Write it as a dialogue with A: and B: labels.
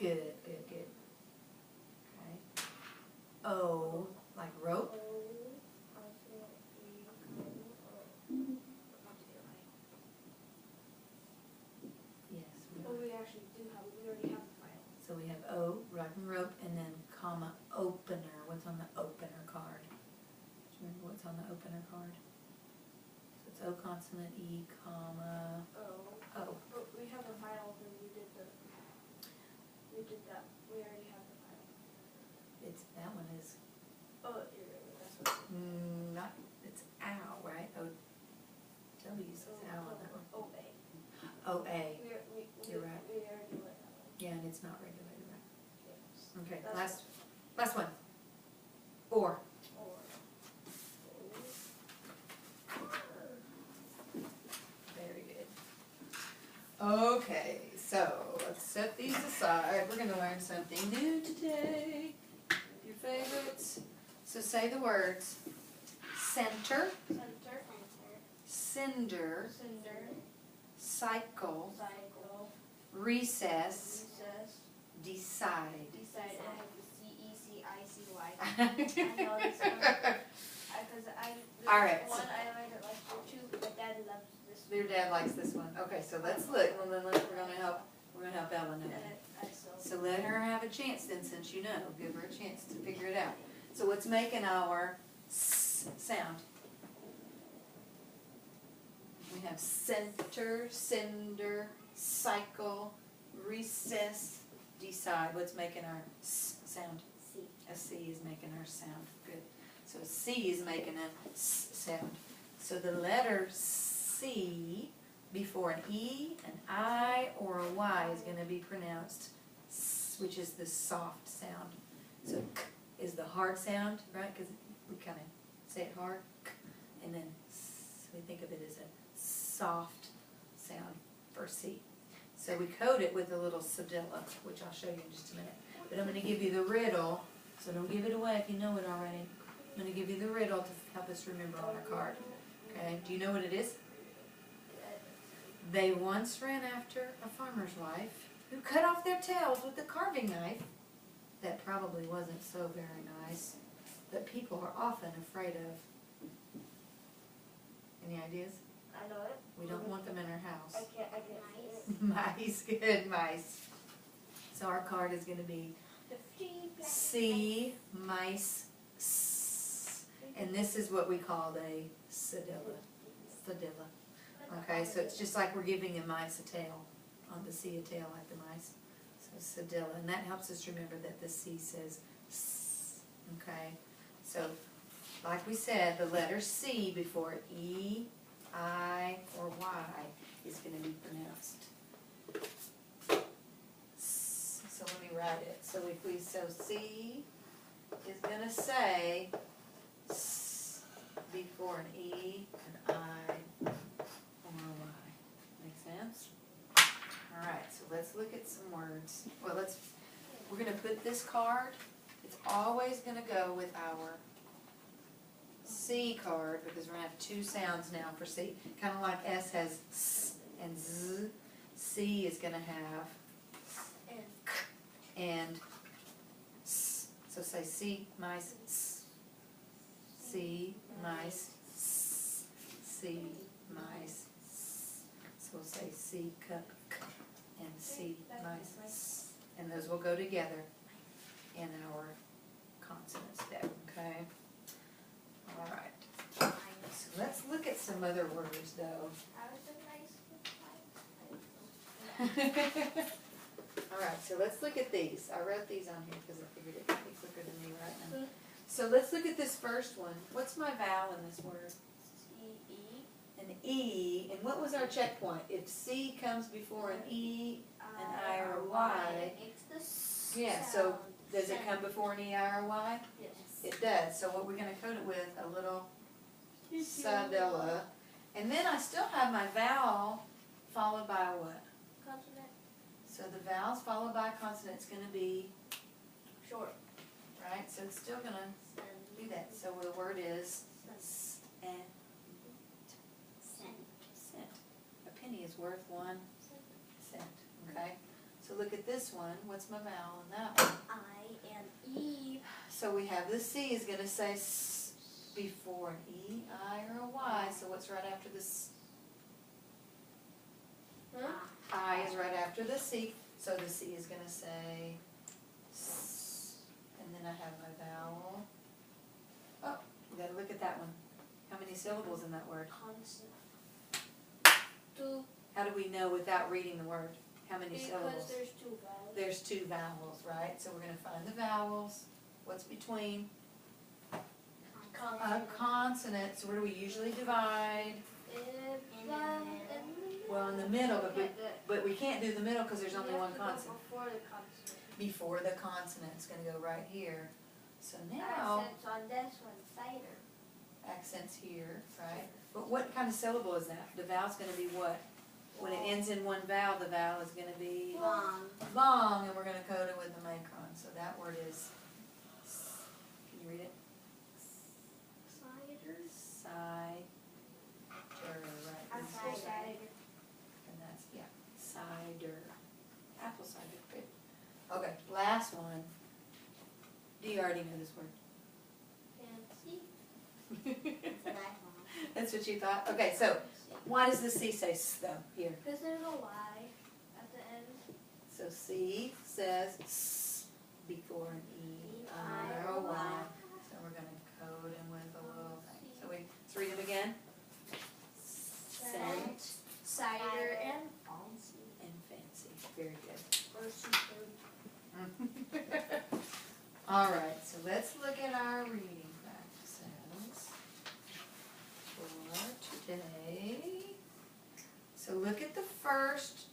A: Good, good, good. Okay. O, like rope. Yes.
B: Well, we actually do have, we already have the final.
A: So we have O, rock and rope, and then comma, opener. What's on the opener card? Do you remember what's on the opener card? So it's O consonant, E, comma,
B: Oh.
A: O.
B: But we have the final because we did that. We already have the final.
A: It's, that one is,
B: Oh, you're right, that's what it is.
A: not, it's ow, right? O, W says ow on that one.
B: O-A.
A: O-A.
B: We
A: You're right.
B: We already went that one.
A: Yeah, and it's not regulated, right?
B: Yes.
A: Okay,
B: That's
A: last one. Or. Very good. Okay, so let's set these aside. We're gonna learn something new today. Your favorites. So say the words center, cinder, cycle, recess, decide.
B: Decide. I have the C-E-C-I-C-Y. I know this one.
A: All right.
B: One I learned it like two. My dad loves this one.
A: Your dad likes this one. Okay, so let's look, and then we're gonna help Ella know. So let her have a chance then, since you know. Give her a chance to figure it out. So what's making our S sound? We have center, cinder, cycle, recess, decide. What's making our S sound?
B: C.
A: A C is making our sound. Good. So a C is making a S sound. So the letter C before an E, an I, or a Y is going to be pronounced S, which is the soft sound. So K is the hard sound, right? Because we kind of say it hard. K, and then S, we think of it as a soft sound for C. So we code it with a little cedilla, which I'll show you in just a minute. But I'm going to give you the riddle, so don't give it away if you know it already. I'm going to give you the riddle to help us remember on our card. Okay, do you know what it is? They once ran after a farmer's wife who cut off their tails with a carving knife. That probably wasn't so very nice, but people are often afraid of. Any ideas?
B: I know it.
A: We don't want them in our house.
B: I can't see it.
A: Mice, good mice. So our card is going to be C, mice, S. And this is what we call a cedilla. Cedilla. Okay, so it's just like we're giving a mice a tail, on the C a tail like the mice. So cedilla, and that helps us remember that the C says S. Okay, so like we said, the letter C before E, I, or Y is going to be pronounced S. So let me write it. So C is going to say S before an E, an I, or a Y. Make sense? Alright, so let's look at some words. Well, we're going to put this card, it's always going to go with our C card, because we're going to have two sounds now for C. Kind of like S has S and Z. C is going to have K and S. So say C, mice, S. C, mice, S. C, mice, S. So we'll say C, K, K, and C, mice, S. And those will go together in our consonants there, okay? Alright. So let's look at some other words, though. Alright, so let's look at these. I wrote these on here because I figured it would be quicker than me right now. So let's look at this first one. What's my vowel in this word?
B: E.
A: An E. And what was our checkpoint? If C comes before an E, an I, or a Y.
B: It's the
A: Yeah, so does it come before an E, I, or Y?
B: Yes.
A: It does. So what we're going to code it with, a little cedilla. And then I still have my vowel followed by a what?
B: Consonant.
A: So the vowels followed by a consonant is going to be
B: Short.
A: right? So it's still going to do that. So the word is cent. A penny is worth 1 cent. Okay? So So look at this one, what's my vowel in that one?
B: I and E.
A: So we have the C is gonna say S before an E, I, or a Y, so what's right after this? I is right after the C, so the C is gonna say S, and then I have my vowel. Oh, we gotta look at that one. How many syllables in that word?
B: Consonant.
C: 2,
A: How do we know without reading the word? How many
C: because
A: syllables?
C: there's 2 vowels.
A: There's 2 vowels, right? So we're gonna find the vowels. What's between? A
C: Consonant.
A: consonant, so where do we usually divide? Well, in the middle, but we can't do the middle because there's only one consonant.
C: Before the consonant.
A: Before the consonant, it's gonna go right here. So now,
B: Accents on this one, cider.
A: accents here, right? But what kind of syllable is that? The vowel's gonna be what? When it ends in one vowel, the vowel is gonna be
B: Long.
A: long, and we're gonna code it with the macron. So that word is, can you read it?
B: Cider.
A: Cider, right?
B: Cider.
A: And that's, yeah, cider. Apple cider, good. Okay, last one. Do you already know this word?
B: Fancy.
A: That's what you thought? Okay, so why does the C say S though, here?
B: Because there's a Y at the end.
A: So C says S before an E, I, or a Y. So we're gonna code them with a little thing. So let's read them again. Scent
B: Cider and fancy.
A: and fancy, very good.
B: Or super.
A: All right, so let's look at our reading practices for today. So look at the first